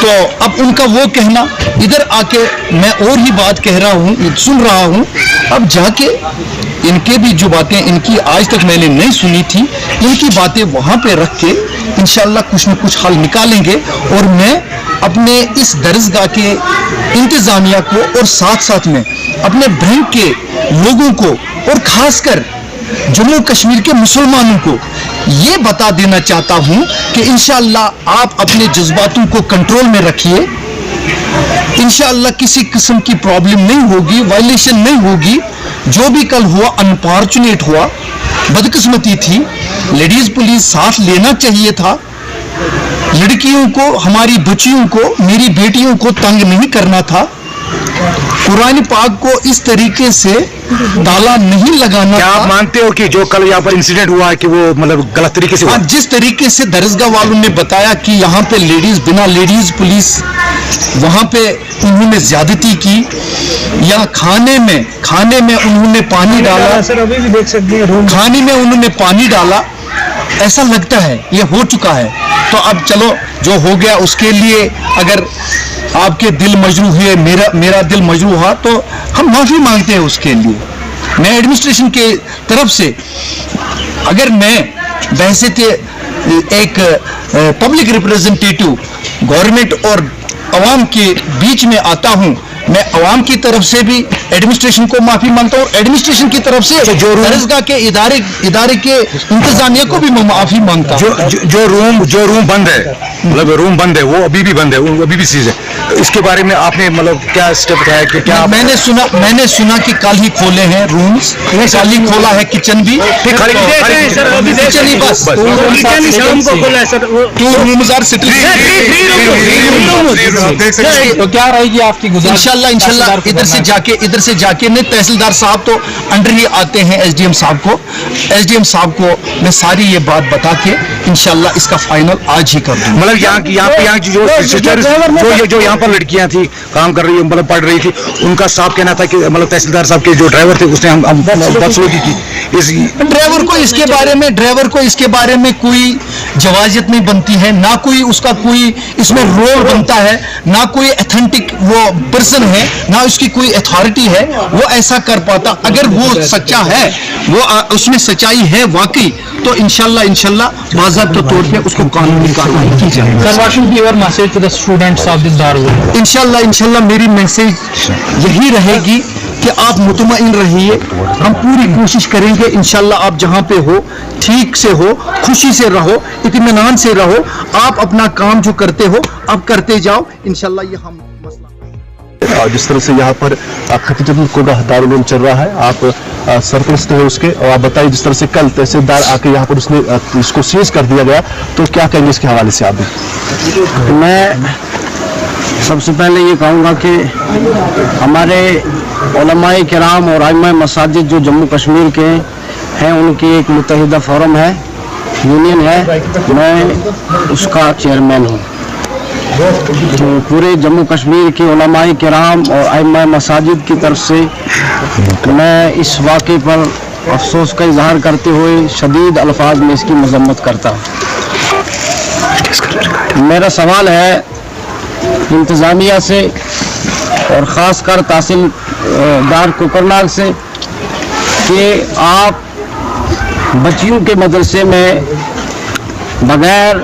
تو اب ان کا وہ کہنا ادھر آ کے میں اور ہی بات کہہ رہا ہوں, سن رہا ہوں, اب جا کے ان کے بھی جو باتیں ان کی آج تک میں نے نہیں سنی تھی, ان کی باتیں وہاں پہ رکھ کے انشاءاللہ کچھ نہ کچھ حل نکالیں گے. اور میں اپنے اس درسگاہ کے انتظامیہ کو اور ساتھ ساتھ میں اپنے بینک کے لوگوں کو اور خاص کر جموں کشمیر کے مسلمانوں کو یہ بتا دینا چاہتا ہوں کہ انشاءاللہ آپ اپنے جذباتوں کو کنٹرول میں رکھیے. انشاءاللہ کسی قسم کی پرابلم نہیں ہوگی, وائلیشن نہیں ہوگی. جو بھی کل ہوا انفارچونیٹ ہوا, بدقسمتی تھی. لیڈیز پولیس ساتھ لینا چاہیے تھا. لڑکیوں کو, ہماری بچیوں کو, میری بیٹیوں کو تنگ نہیں کرنا تھا. قرآن پاک کو اس طریقے سے تالا نہیں لگانا. کیا آپ مانتے ہو کہ جو کل یہاں پر انسیڈنٹ ہوا ہے کہ وہ مطلب غلط طریقے سے ہوا؟ جس طریقے سے درسگاہ والوں نے بتایا کہ یہاں پہ لیڈیز, بنا لیڈیز پولیس وہاں پہ انہوں نے زیادتی کی, یا کھانے میں انہوں نے پانی ڈالا, کھانے میں انہوں نے پانی ڈالا, ایسا لگتا ہے یہ ہو چکا ہے. تو اب چلو جو ہو گیا اس کے لیے اگر آپ کے دل مجروح ہوئے, میرا دل مجروح ہوا, تو ہم معافی مانگتے ہیں اس کے لیے. میں ایڈمنسٹریشن کے طرف سے اگر میں بحیثیت ایک پبلک ریپریزنٹیٹیو گورنمنٹ اور عوام کے بیچ میں آتا ہوں, میں عوام کی طرف سے بھی ایڈمنسٹریشن کو معافی مانگتا ہوں, اور ایڈمنسٹریشن کی طرف سے درسگاہ کے ادارے کے انتظامیہ کو بھی میں معافی مانگتا ہوں. جو روم بند ہے, مطلب روم بند ہے, وہ ابھی بھی بند ہے, وہ ابھی بھی چیز ہے. اس کے بارے میں آپ نے مطلب کیا اسٹیپ اٹھایا کہ کیا؟ میں نے سنا کہ کل ہی کھولے ہیں رومز, کل ہی کھولا ہے کچن بھی, کچن ہی بس 2 rooms are still. تو کیا رہے گی آپ کی گزارش؟ انشاءاللہ ادھر سے جا کے نہیں, تحصیلدار صاحب تو انڈر ہی آتے ہیں ایس ڈی ایم صاحب کو میں ساری یہ بات بتا کے انشاءاللہ اس کا فائنل آج ہی کر دوں. مطلب یہاں جو یہاں پر لڑکیاں تھی کام کر رہی, مطلب پڑھ رہی تھی, ان کا صاحب کہنا تھا کہ مطلب تحصیلدار صاحب کے جو ڈرائیور تھے اس نے ہم بدسلوکی کی. ڈرائیور کو اس کے بارے میں کوئی جوازیت نہیں بنتی ہے, نہ کوئی اس کا کوئی اس میں رول بنتا ہے, نہ کوئی ایتھنٹک وہ پرسن ہے, نہ اس کی کوئی اتھارٹی ہے وہ ایسا کر پاتا. اگر وہ سچا ہے, وہ اس میں سچائی ہے واقعی, تو انشاءاللہ باضابطہ طور پہ اس کو قانونی کارروائی کی جائے گی. Sir, what should be your message to the students of this Darul? انشاءاللہ میری میسیج یہی رہے گی کہ آپ مطمئن رہیے, ہم پوری کوشش کریں گے انشاءاللہ آپ جہاں پہ ہو ٹھیک سے ہو, خوشی سے رہو, اطمینان سے رہو. آپ اپنا کام جو کرتے ہو آپ کرتے جاؤ, انشاءاللہ یہ ہم مسئلہ. جس طرح سے یہاں پر خطیجۃ الکبریٰ دارالعلوم چل رہا ہے, آپ سرپرست ہیں اس کے, اور آپ بتائیے جس طرح سے کل تحصیلدار آ کے یہاں پر اس کو سیز کر دیا گیا, تو کیا کہیں گے اس کے حوالے سے آپ بھی؟ میں سب سے پہلے یہ کہوں گا کہ ہمارے علماء کرام اور ائمہ مساجد جو جموں کشمیر کے ہیں, ان کی ایک متحدہ فورم ہے, یونین ہے, میں اس کا چیئرمین ہوں. تو پورے جموں کشمیر کے علماء کرام اور ائمہ مساجد کی طرف سے میں اس واقعے پر افسوس کا اظہار کرتے ہوئے شدید الفاظ میں اس کی مذمت کرتا ہوں. میرا سوال ہے انتظامیہ سے اور خاص کر تحصیلدار کوکرناگ سے کہ آپ بچیوں کے مدرسے میں بغیر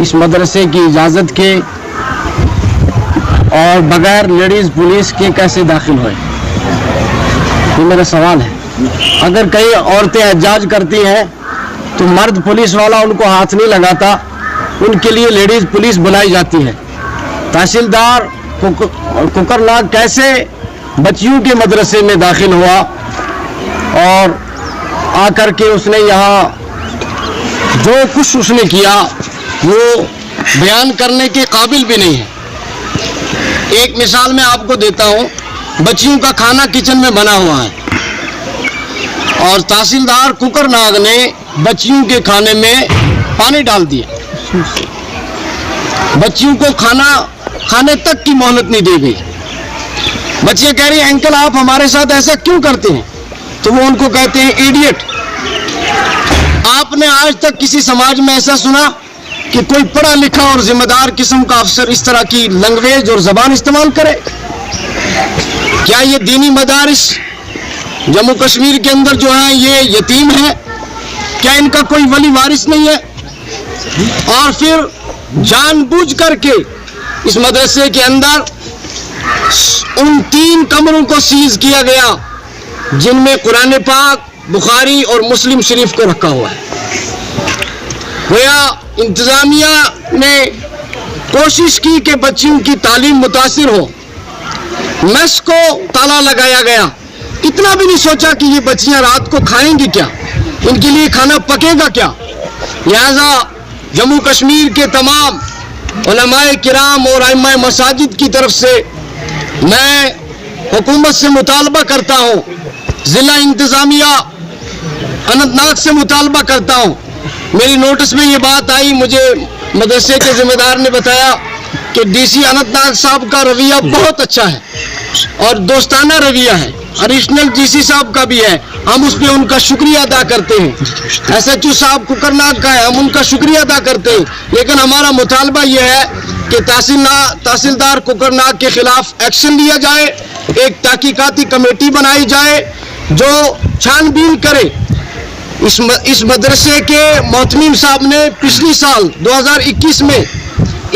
اس مدرسے کی اجازت کے اور بغیر لیڈیز پولیس کے کیسے داخل ہوئے؟ یہ میرا سوال ہے. اگر کئی عورتیں احتجاج کرتی ہیں تو مرد پولیس والا ان کو ہاتھ نہیں لگاتا, ان کے لیے لیڈیز پولیس بلائی جاتی ہے. تحصیلدار کوکرناگ کیسے بچیوں کے مدرسے میں داخل ہوا اور آ کر کے اس نے یہاں جو کچھ اس نے کیا وہ بیان کرنے کے قابل بھی نہیں ہے. ایک مثال میں آپ کو دیتا ہوں, بچیوں کا کھانا کچن میں بنا ہوا ہے اور تحصیلدار کوکرناگ نے بچیوں کے کھانے میں پانی ڈال دیا, بچیوں کو کھانے تک کی مہلت نہیں دی گئی. بچیاں کہہ رہی ہیں انکل آپ ہمارے ساتھ ایسا کیوں کرتے ہیں, تو وہ ان کو کہتے ہیں ایڈیٹ. آپ نے آج تک کسی سماج میں ایسا سنا کہ کوئی پڑھا لکھا اور ذمہ دار قسم کا افسر اس طرح کی لینگویج اور زبان استعمال کرے؟ کیا یہ دینی مدارس جموں کشمیر کے اندر جو ہیں یہ یتیم ہیں؟ کیا ان کا کوئی ولی وارث نہیں ہے؟ اور پھر جان بوجھ کر کے اس مدرسے کے اندر ان 3 کمروں کو سیز کیا گیا جن میں قرآن پاک، بخاری اور مسلم شریف کو رکھا ہوا ہے۔ گویا انتظامیہ نے کوشش کی کہ بچیوں کی تعلیم متاثر ہو، میس کو تالا لگایا گیا، اتنا بھی نہیں سوچا کہ یہ بچیاں رات کو کھائیں گی کیا، ان کے لیے کھانا پکے گا کیا۔ لہذا جموں کشمیر کے تمام علماء کرام اور ائمہ مساجد کی طرف سے میں حکومت سے مطالبہ کرتا ہوں، ضلع انتظامیہ اننت ناگ سے مطالبہ کرتا ہوں۔ میری نوٹس میں یہ بات آئی، مجھے مدرسے کے ذمہ دار نے بتایا کہ ڈی سی اننت ناگ صاحب کا رویہ بہت اچھا ہے اور دوستانہ رویہ ہے، ایڈیشنل ڈی سی صاحب کا بھی ہے، ہم اس پہ ان کا شکریہ ادا کرتے ہیں۔ ایس ایچ او صاحب کوکرناگ کا ہے، ہم ان کا شکریہ ادا کرتے ہیں، لیکن ہمارا مطالبہ یہ ہے کہ تحصیلدار کوکرناگ کے خلاف ایکشن لیا جائے، ایک تحقیقاتی کمیٹی بنائی جائے جو چھان بین کرے۔ اس مدرسے کے محتمم صاحب نے پچھلی سال 2021 میں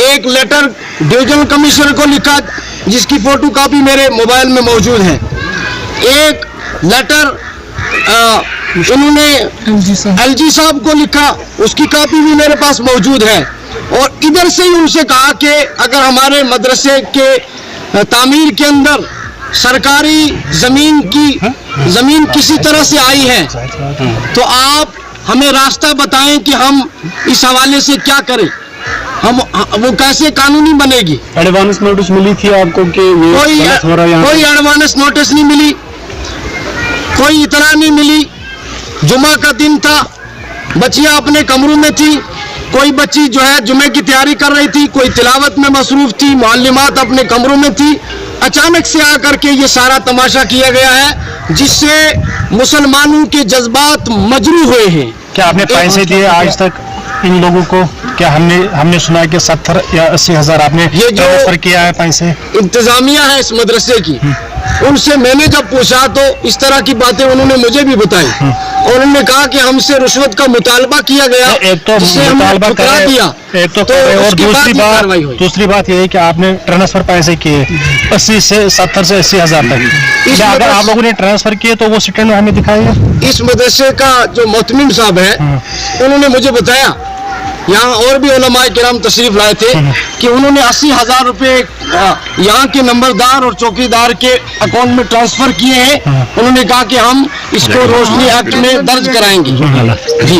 ایک لیٹر ڈویژنل کمشنر کو لکھا جس کی فوٹو کاپی میرے موبائل میں موجود ہے۔ ایک لیٹر انہوں نے ایل جی صاحب کو لکھا، اس کی کاپی بھی میرے پاس موجود ہے، اور ادھر سے ہی ان سے کہا کہ اگر ہمارے مدرسے کے تعمیر کے اندر سرکاری زمین کسی طرح سے آئی ہے تو آپ ہمیں راستہ بتائیں کہ ہم اس حوالے سے کیا کریں، وہ کیسے قانونی بنے گی۔ ایڈوانس نوٹس ملی تھی آپ کو کہ کوئی ایڈوانس نوٹس نہیں ملی، کوئی اطلاع نہیں ملی۔ جمعہ کا دن تھا، بچیاں اپنے کمروں میں تھی، کوئی بچی جو ہے جمعے کی تیاری کر رہی تھی، کوئی تلاوت میں مصروف تھی، معلمات اپنے کمروں میں تھی۔ اچانک سے آ کر کے یہ سارا تماشا کیا گیا ہے جس سے مسلمانوں کے جذبات مجروح ہوئے ہیں۔ کیا آپ نے پیسے دیے آج تک ان لوگوں کو؟ کیا ہم نے سنا ہے کہ 70 یا 80 ہزار آپ نے ٹرانسفر کیا ہے پیسے؟ انتظامیہ ہے اس مدرسے کی، ان سے میں نے جب پوچھا تو اس طرح کی باتیں انہوں نے مجھے بھی بتائی، اور انہوں نے کہا کہ ہم سے رشوت کا مطالبہ کیا گیا، ایک تو جسے ہم نے مطالبہ ٹھکرا دیا، ایک تو اس اور کے بعد یہ کارروائی ہوئی۔ دوسری بات یہ ہے کہ آپ نے ٹرانسفر پیسے کیے 70 سے 80 ہزار تک، کیا اگر آپ لوگوں نے ٹرانسفر کیے تو وہ سٹیٹمنٹ ہمیں دکھائیے۔ اس مدرسے کا جو محتمم صاحب ہے انہوں نے مجھے بتایا، یہاں اور بھی علماء کرام تشریف لائے تھے، کہ انہوں نے 80,000 روپے یہاں کے نمبردار اور چوکیدار کے اکاؤنٹ میں ٹرانسفر کیے ہیں۔ انہوں نے کہا کہ ہم اس کو روشنی ایکٹ میں درج کرائیں گے جی،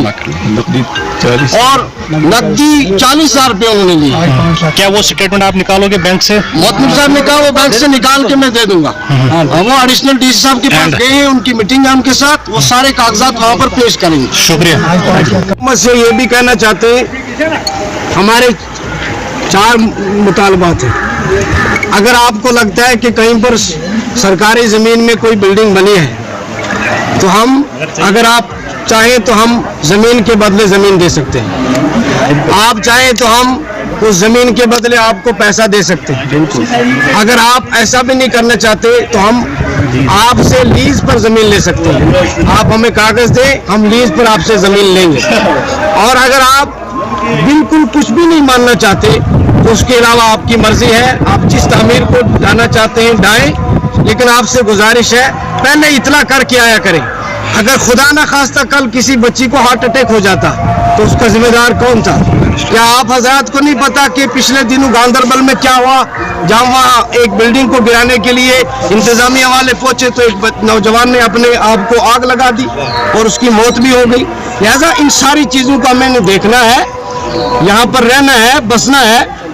اور نقدی 40,000 روپے انہوں نے لیے۔ کیا وہ سٹیٹمنٹ آپ نکالو گے بینک سے؟ محتمم صاحب نے کہا وہ بینک سے نکال کے میں دے دوں گا، وہ ایڈیشنل ڈی سی صاحب کے پاس گئے ہیں، ان کی میٹنگ ہے ان کے ساتھ، وہ سارے کاغذات وہاں پر پیش کریں گے۔ شکریہ۔ حکومت سے یہ بھی کہنا چاہتے ہیں، ہمارے 4 مطالبات ہیں۔ اگر آپ کو لگتا ہے کہ کہیں پر سرکاری زمین میں کوئی بلڈنگ بنی ہے تو ہم، اگر آپ چاہیں تو ہم زمین کے بدلے زمین دے سکتے ہیں، آپ چاہیں تو ہم اس زمین کے بدلے آپ کو پیسہ دے سکتے ہیں۔ اگر آپ ایسا بھی نہیں کرنا چاہتے تو ہم آپ سے لیز پر زمین لے سکتے ہیں، آپ ہمیں کاغذ دیں، ہم لیز پر آپ سے زمین لیں گے۔ اور اگر آپ بالکل کچھ بھی نہیں ماننا چاہتے تو اس کے علاوہ آپ کی مرضی ہے، آپ جس تعمیر کو ڈھانا چاہتے ہیں ڈھائیں، لیکن آپ سے گزارش ہے پہلے اطلاع کر کے آیا کریں۔ اگر خدا نہ خواستہ کل کسی بچی کو ہارٹ اٹیک ہو جاتا تو اس کا ذمہ دار کون تھا؟ کیا آپ حضرات کو نہیں پتا کہ پچھلے دنوں گاندربل میں کیا ہوا، جہاں وہاں ایک بلڈنگ کو گرانے کے لیے انتظامیہ والے پہنچے تو ایک نوجوان نے اپنے آپ کو آگ لگا دی اور اس کی موت بھی ہو گئی۔ لہذا ان ساری چیزوں کو ہمیں دیکھنا ہے، یہاں پر رہنا ہے، بسنا ہے،